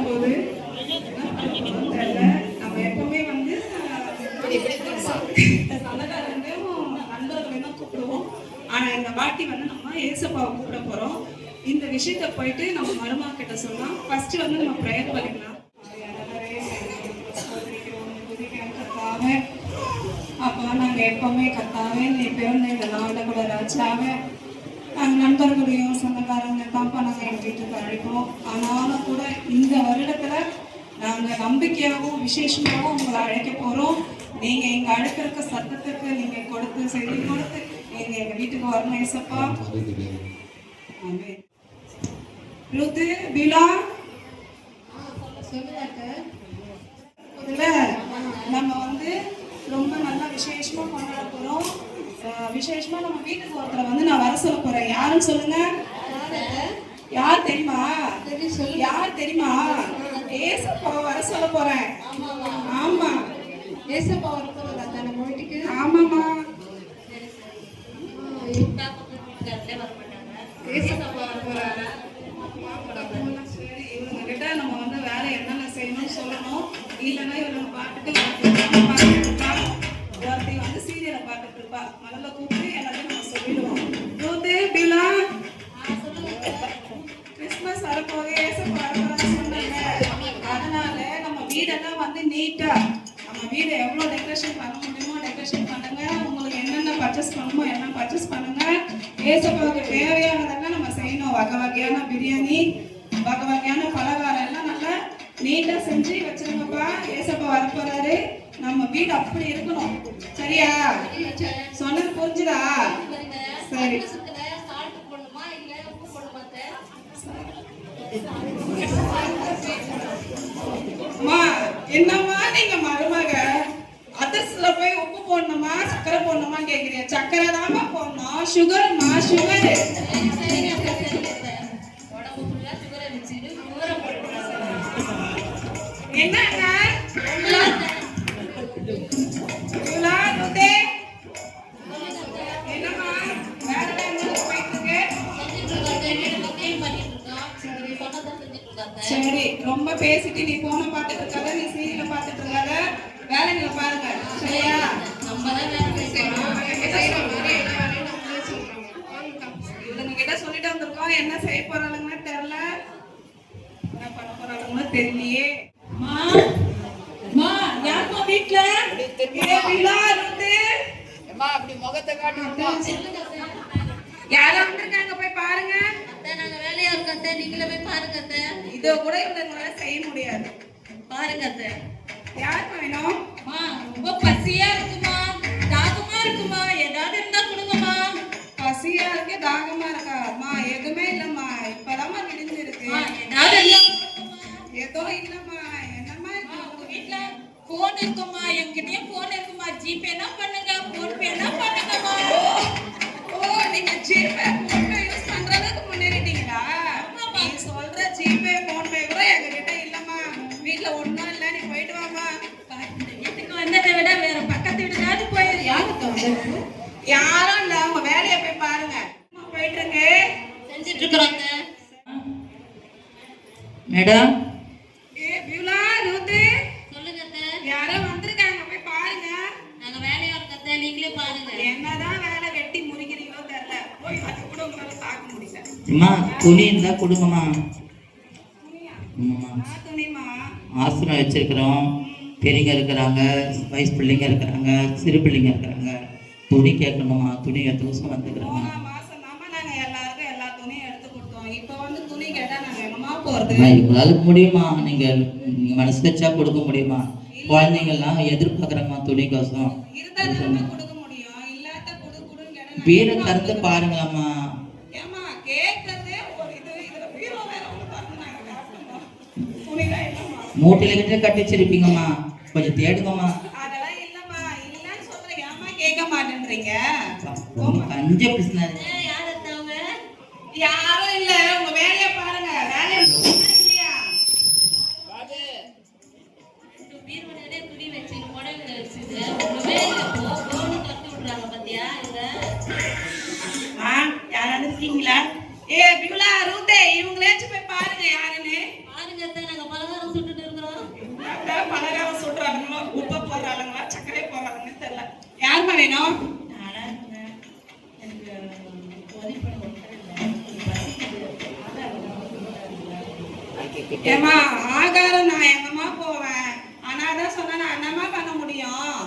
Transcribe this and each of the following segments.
வரப்போகுது. நம்ம எப்பவுமே வந்து சொந்தக்காரங்களையும் நண்பர்களையும் தான் கூப்பிடுவோம். ஆனா இந்த வாட்டி வந்து நம்ம ஏசப்பாவை கூப்பிட போறோம். இந்த விஷயத்த போயிட்டு நம்ம மருமா கிட்ட சொல்லலாம். ஃபர்ஸ்ட் வந்து நம்ம ப்ரேயர் பண்ணிக்கலாம். அப்போ நாங்கள் எப்பவுமே கத்தாவே நீ பிறந்த இந்த நாளில் கூட ராஜாவே நாங்கள் நண்பர்களையும் சொந்தக்காரங்க தான்ப்பா நாங்கள் எங்கள் வீட்டுக்கு அழைப்போம். ஆனாலும் கூட இந்த வருடத்தில் நாங்கள் நம்பிக்கையாகவும் விசேஷமாகவும் உங்களை அழைக்க போகிறோம். நீங்கள் எங்கள் அழைக்கிறக்க சத்தத்துக்கு நீங்கள் கொடுத்து செய்தி கொடுத்து நீங்கள் எங்கள் வீட்டுக்கு வரணும் ஏசப்பா. ரூத்து பிலா நம்ம வந்து ரொம்ப நல்லா விசேஷமா கொண்டாட போறோம். விசேஷமா நம்ம வீட்டுக்கு ஒருத்தரை வந்து நான் வர சொல்ல போறேன். யாருன்னு சொல்லுங்க. யார் தெரியுமா? யார் தெரியுமா? ஏசப்பா வர சொல்ல போறேன். ஆமா ஏசப்பா வர போறதா நம்ம வீட்டுக்கு? ஆமாமா. ஏசப்பா வர போறாரு. சரி, இவங்க கிட்ட நம்ம வந்து வேலை என்னென்ன செய்யணும்னு சொல்லணும். இல்லைன்னா இவங்க பார்த்துட்டு ஒருத்தி வந்து சீரியலை பார்த்துட்டு இருப்பா. முதல்ல கூப்பிட்டு எல்லாத்தையும் நம்ம சொல்லிடுவோம். ரூத்து பிலா கிறிஸ்மஸ் வரப்போக ஏசப்பா வரப்போறான்னு சொன்னாங்க. அதனால நம்ம வீடெல்லாம் வந்து நீட்டா நம்ம வீடை எவ்வளோ டெக்கரேஷன் பண்ண முடியுமோ டெக்கரேஷன் பண்ணுங்க. உங்களுக்கு என்னென்ன பர்ச்சேஸ் பண்ணணுமோ எல்லாம் பர்ச்சேஸ் பண்ணுங்க. ஏசப்பாவுக்கு தேவையானதெல்லாம் நம்ம செய்யணும். வகை வகையான பிரியாணி, வகை வகையான பலகாரம் எல்லாம் நல்லா நீட்டா செஞ்சு வச்சிருங்கப்பா. ஏசப்பா வரப்போறாரு. நம்ம வீடு அப்படி இருக்கணும். சரியா? சொன்னது புரிஞ்சுதா? சரி. என்னம்மா நீங்க மருமக அதிர்ஷ்ல போய் உப்பு போடணுமா சக்கரை போடணுமா கேக்குறீங்க? சக்கரை தாமா போடணும். சுகர்மா சுகர். என்னங்க சரி, ரொம்ப பேசிட்டு நீ போன பார்த்துட்டு இருக்காத, நீ சீரியலை பார்த்துட்டு இருக்காத, வேலைங்களை பாருங்க. சரியா? இவங்க கிட்ட சொல்லிட்டு வந்திருக்கோம். என்ன செய்ய போறாளுங்கன்னு தெரியல, என்ன பண்ண போறாளுங்கன்னு தெரியலையே. யாருமா வீட்டுல அப்படி முகத்தை காட்டி யாரும் வந்திருக்காங்க போய் பாருங்க. நாங்க வேலையா இருக்கோம். நீங்களே போய் பாருங்க. இதோ கூட இவங்களால செய்ய முடியாது. பாருங்க. யார் வேணும்? ரொம்ப பசியா இருக்குமா, தாகமா இருக்குமா? ஏதாவது இருந்தா கொடுங்கம்மா. பசியா இருக்கு, தாகமா இருக்கா? அம்மா எதுவுமே இல்லம்மா, இப்பதாம்மா விடிஞ்சிருக்கு. ஏதாவது ஏதோ இல்லம்மா. என்னம்மா உங்க வீட்டுல போன் இருக்குமா? என்கிட்டயும் போன் இருக்குமா? ஜிபேனா பண்ணுங்க, போன் பேனா பண்ணுங்கம்மா. ஓ நீங்க ஜிபே போன் பே யூஸ் பண்றதுக்கு முன்னேறிட்டீங்களா? நீ சொல்ற ஜிபே போன் பே கூட எங்ககிட்ட இல்லம்மா. வீட்டுல ஒண்ணும் இல்ல, நீ போயிட்டு வாமா. வீட்டுக்கு வந்ததை விட வேற பக்கத்து வீட்டுக்காவது போயிரு. யாரும் இல்ல, உங்க வேலையை போய் பாருங்க. போயிட்டுருங்க. செஞ்சுட்டு இருக்கிறோங்க மேடம். பியூலா ரூத்து சொல்லுங்க. யாரோ வந்திருக்காங்க, போய் பாருங்க. நாங்க வேலையா இருக்கோம். நீங்களே பாருங்க. என்னதான் வேலை வெட்டி முறிக்கிறீங்களோ தெரியல, போய் அது கூட உங்களால பார்க்க முடியல. அம்மா துணி இருந்தா கொடுங்கம்மா. துணிமா ஆசனம் வச்சிருக்கிறோம். பெரியங்க இருக்கிறாங்க, வயசு பிள்ளைங்க இருக்கிறாங்க, சிறு பிள்ளைங்க இருக்கிறாங்க. துணி கேட்கணுமா? துணி எடுத்து வருஷம் வந்துக்கிறோம். மாசம் தாமா நாங்க எல்லாருக்கும் எல்லா துணியும் எடுத்து கொடுத்தோம். இப்ப வந்து துணி கேட்டா நாங்க என்னமா போறது? இவங்களால முடியுமா? நீங்க மனசு வச்சா கொடுக்க முடியுமா? குழந்தைங்கள்லாம் எதிர்பார்க்குறம்மா துணி கோசம். இருந்தா தானே கொடுக்க முடியும். இல்லாத குடுன்னு கேட்டா வீடை திறந்து பாருங்களாம்மா. ஏமா கேட்கறதே ஒரு இதுல பீரோ வேற ஒண்ணு பாருங்க. நாங்க காட்டணும் துணிலாம் இல்லம்மா. மூட்டையில கிட்ட கட்டி வச்சிருப்பீங்கம்மா, கொஞ்சம் தேடுங்கம்மா. அதெல்லாம் இல்லம்மா. இல்லன்னு சொல்றேன், ஏமா கேட்க மாட்டேன்றீங்க? கஞ்ச பிசினாரு. யார் எடுத்தவங்க? யாரும் இல்ல, உங்க வேலையை பாருங்க. வேலையை இல்லையா? வீரவனே துணி வச்சு புடவை வச்சுது. ஒண்ணுமே இல்லை. போன்னு கட்டி விடுறாங்க பாத்தியா? யாராவது இருக்கீங்களா? பியூலா ரூத்தே இவங்களேச்சும் போய் பாருங்க யாருன்னு. பாருங்க. நாங்க பலகாரம் வேணும்? ஏமா ஆகாரம் நான் எங்கம்மா போவேன்? அனாதான் சொன்னா நான் என்னம்மா பண்ண முடியும்?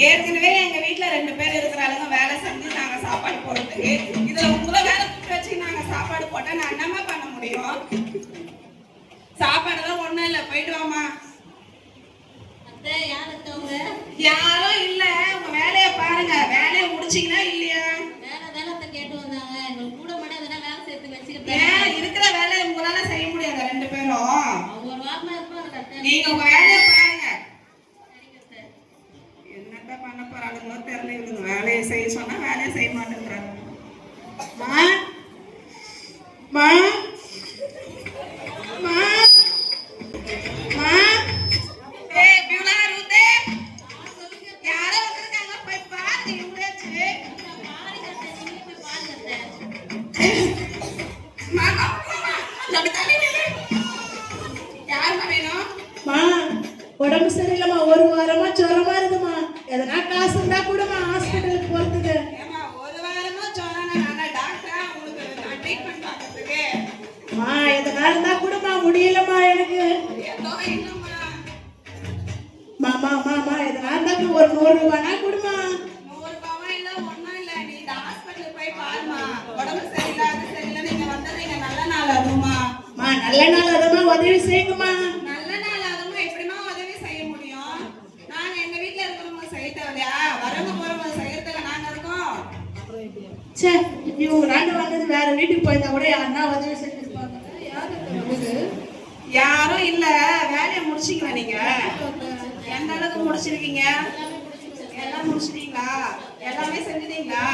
ஏற்கனவே எங்க வீட்டுல 2 பேர் இருக்கிறாளுங்க, வேலை செஞ்சு நாங்க சாப்பாடு போடுறதுக்கு. இதுல உங்களை வேலை கூப்பிட்டு வச்சு நாங்க சாப்பாடு போட்டா நான் என்னம்மா பண்ண முடியும்? சாப்பாடுலாம் ஒண்ணும் இல்ல, போயிட்டு வாமா. யாரும் இல்ல, உங்க வேலைய பாருங்க. வேலையை முடிச்சீங்களா இல்லையா? ஏன் இருக்கிற வேலையை உங்களால செய்ய முடியாது 2 பேரும்? நீங்க உங்க வேலையை பாருங்க. என்னத்த பண்ண போறாளுங்களோ தெரியல. இவங்க வேலையை செய்ய சொன்னா வேலையை செய்ய மாட்டேங்கிறாங்க. உடம்பு சரியில்லைம்மா, 1 வாரமா ஜுரமா இருக்குமா. எதனா காசு இருந்தா கூடமா ஹாஸ்பிட்டலுக்கு போறதுக்கு. ஒரு வாரமா சொன்னா நான் டாக்டரா உங்களுக்கு நான் ட்ரீட்மெண்ட் பார்க்கிறதுக்கு. எதனா இருந்தா கூடமா, முடியலம்மா எனக்கு. ஏதோ இல்லம்மா. மாமா எதனா இருந்தா ஒரு 100 ரூபானா கூடமா. 100 ரூபாய் இல்ல, ஒண்ணும் இல்ல. நீ இந்த ஹாஸ்பிட்டலுக்கு போய் பாருமா. உடம்பு சரியில்லை, அது சரியில்லை. நீங்க வந்தது நல்ல நாள் அதுமா. நல்ல நாள் அதுமா, உதவி செய்யுங்கம்மா. நல்ல நாள் அதுமா எப்படிமா உதவி செய்ய முடியும்? நாங்க எங்க வீட்டுல இருக்கிறவங்க செய்ய தேவையா? வரவங்க போறவங்க செய்யறதுக்கு நாங்க இருக்கோம். சே, இவங்க 2 வந்தது வேற வீட்டுக்கு போயிருந்தா கூட யாருன்னா உதவி செஞ்சிருப்பாங்க. யாரும் இல்ல. வேலையை முடிச்சிங்களா நீங்க? எந்த அளவுக்கு முடிச்சிருக்கீங்க? எல்லாம் முடிச்சிட்டீங்களா? எல்லாமே செஞ்சுட்டீங்களா?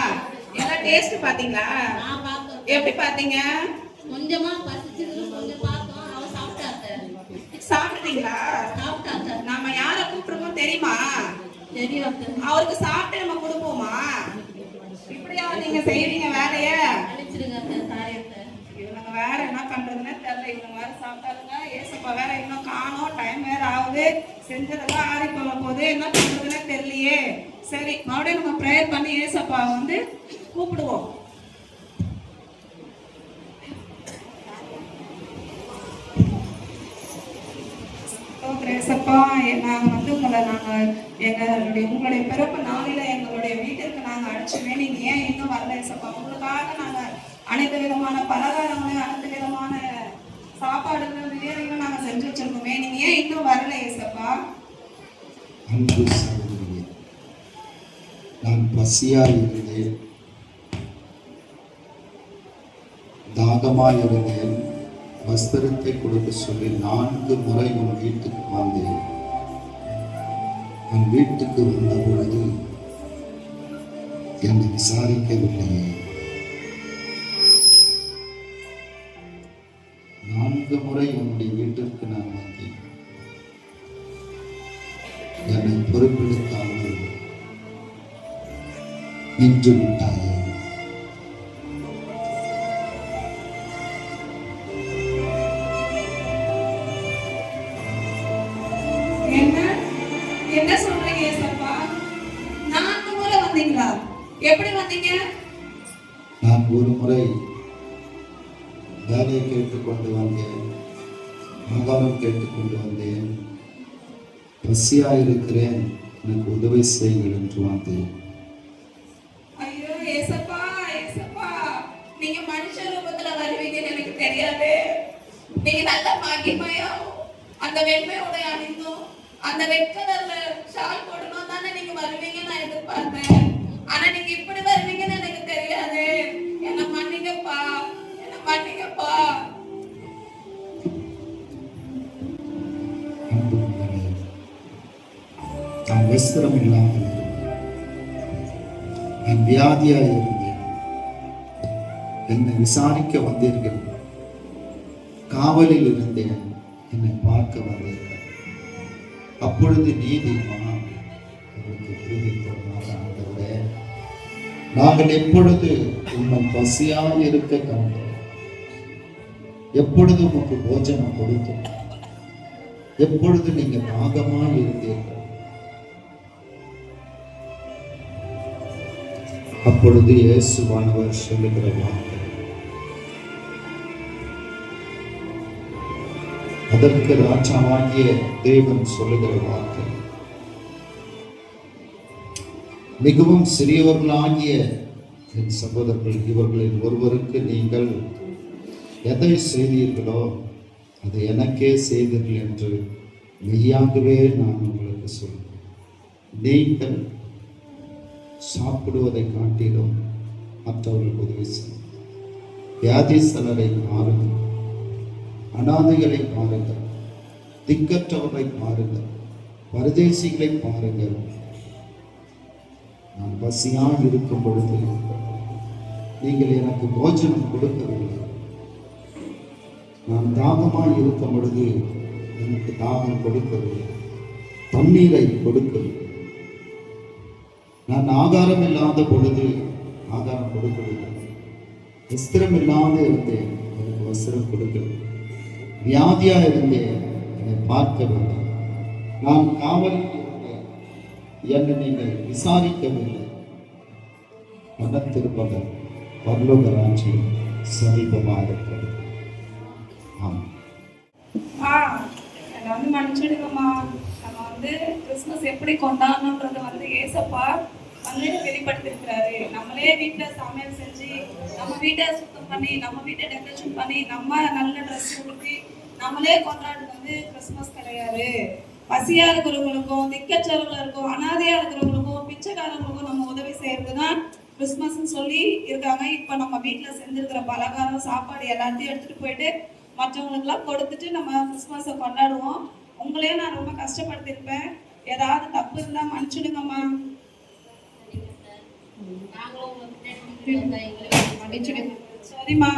எல்லாம் டேஸ்ட் பாத்தீங்களா? எப்படி பாத்தீங்க? கொஞ்சமா பசிச்சது, கொஞ்சம் பார்த்தோம். அவ சாப்பிட்டாங்க. சாப்பிட்டீங்களா? நாம யார கூப்பிடுறோம் தெரியுமா? தெரியும். அவருக்கு சாப்பிட்டு நம்ம கொடுப்போமா? இப்படியா நீங்க செய்வீங்க வேலைய? அழிச்சிருங்க காரியத்தை. இவங்க வேற என்ன பண்றதுன்னு தெரியல. இவங்க வேற சாப்பிட்டாருங்க. ஏசப்பா வேற இன்னும் காணோம். டைம் வேற ஆகுது. செஞ்சதெல்லாம் ஆறி போக போகுது. என்ன பண்றதுன்னு தெரியலையே. சரி, மறுபடியும் நம்ம ப்ரேயர் பண்ணி ஏசப்பா வந்து கூப்பிடுவோம். ஏசப்பா, நாங்கள் வந்து உங்களுடைய பிறப்பு நாளில எங்களுடைய வீட்டிற்கு நாங்கள் அழைச்சுமே. நீங்க ஏன் இன்னும் வரல ஏசப்பா? உங்களுக்காக நாங்கள் அனைத்து விதமான பலகாரங்களும் அனைத்து விதமான சாப்பாடுகள் வேறையும் நாங்கள் செஞ்சு வச்சிருக்கோமே. நீங்க ஏன் இன்னும் வரல ஏசப்பா? அன்பு சகோதரியே, நான் பசியாயிருந்தேன், தாகமாயிருந்தேன். வஸ்திரத்தை கொடுக்க சொல்லி 4 முறை உன் வீட்டுக்கு வந்தேன். உன் வீட்டுக்கு வந்த பொழுது என்னை விசாரிக்கவில்லையே. 4 முறை உன்னுடைய வீட்டிற்கு நான் வந்தேன். என்னை பொறுப்பெடுத்தாமல் நின்று விட்டாயே. என்ன சொல்றீங்க ஏசப்பா? 4 முறை வந்தீங்களா? எப்படி வந்தீங்க? நான் 1 முறை வேலையை கேட்டுக்கொண்டு வந்தேன், ஆகாரம் கேட்டுக்கொண்டு வந்தேன். பசியாயிருக்கிறேன், எனக்கு உதவி செய்யுங்கள் என்று வந்தேன். ஐயோ ஏசப்பா, ஏசப்பா, நீங்க மனுஷ ரூபத்துல வருவீங்கன்னு எனக்கு தெரியாது. நீங்க நல்ல மகிமையும் அந்த வெண்மையோட அணிந்தும் அந்த ரெட் கலர்ல ஷால் போடணும் தானே நீங்க வருவீங்கன்னு நான் எதிர்பார்த்தேன். ஆனா நீங்க இப்படி வருவீங்கன்னு எனக்கு தெரியாது. என்ன மன்னிங்கப்பா, என்ன மன்னிங்கப்பா. நான் வஸ்திரம் இல்லாமல் இருந்தேன், நான் வியாதியாக இருந்தேன். என்னை விசாரிக்க வந்தீர்கள். காவலில் இருந்தேன், என்னை பார்க்க வந்தீர்கள். அப்பொழுது நீதிமான் அவருக்கு உறுதி கொண்டார். ஆண்டவரே, நாங்கள் எப்பொழுது உன்னை பசியாக இருக்க கண்டோம், எப்பொழுது உனக்கு போஜனம் கொடுத்தோம், எப்பொழுது நீங்க தாகமாக இருந்தீர்கள், அப்பொழுது இயேசுவானவர் சொல்லுகிற வார்த்தை, அதற்கு ராஜாவாகிய தேவன் சொல்லுகிற வார்த்தை, மிகவும் சிறியவர்களாகிய என் சகோதரர்கள், இவர்களில் ஒருவருக்கு நீங்கள் எதை செய்தீர்களோ அதை எனக்கே செய்தீர்கள் என்று மெய்யாகவே நான் உங்களுக்கு சொல்கிறேன். நீங்கள் சாப்பிடுவதை காட்டிலும் மற்றவர்களுக்கு உதவி செய்யும். வியாதிஸ்தரை பாருங்கள், அனாதைகளை பாருங்கள், திக்கற்றவர்களை பாருங்கள், பரதேசிகளை பாருங்கள். நான் பசியாக இருக்கும் பொழுது நீங்கள் எனக்கு போஜனம் கொடுக்கவில்லை. நான் தாகமாக இருக்கும் பொழுது எனக்கு தாகம் கொடுக்கவில்லை, தண்ணீரை கொடுக்கவில்லை. நான் ஆகாரம் இல்லாத பொழுது ஆகாரம் கொடுக்கவில்லை, வஸ்திரம் இல்லாத இருந்தேன், எனக்கு வஸ்திரம் கொடுக்கவில்லை, வியாதியாக இருந்தேன், என்னை பார்க்கவில்லை, நான் காவலில் இருந்தேன், என்னை நீங்கள் விசாரிக்கவில்லை. மனம் திருப்பதன் பரலோக ராஜ்யம் சமீபமாக இருக்கிறது. என்னை வந்து மன்னிச்சிடுங்கம்மா. நம்ம வந்து கிறிஸ்மஸ் எப்படி கொண்டாடணுன்றது வந்து ஏசப்பா வந்து வெளிப்படுத்திருக்கிறாரு. நம்மளே வீட்டில் சமையல் செஞ்சு, நம்ம வீட்டை சுத்தம் பண்ணி, நம்ம வீட்டை டெக்கரேஷன் பண்ணி, நம்ம நல்ல ட்ரெஸ் உடுத்தி நம்மளே கொண்டாடுறது வந்து கிறிஸ்மஸ் கிடையாது. பசியா இருக்கிறவங்களுக்கும், திக்கற்றவர்களுக்கும், அனாதையா இருக்கிறவங்களுக்கும், பிச்சைக்காரங்களுக்கும் நம்ம உதவி செய்யறது தான் கிறிஸ்மஸ்ன்னு சொல்லி இருக்காங்க. இப்போ நம்ம வீட்டில் செஞ்சிருக்கிற பலகாரம், சாப்பாடு எல்லாத்தையும் எடுத்துட்டு போயிட்டு மற்றவங்களுக்குலாம் கொடுத்துட்டு நம்ம கிறிஸ்மஸை கொண்டாடுவோம். உங்களையும் நான் ரொம்ப கஷ்டப்படுத்திருப்பேன். ஏதாவது தப்பு இருந்தால் மன்னிச்சுடுங்கம்மா. நாங்களும் உங்க பின்னாடி சரிம்மா.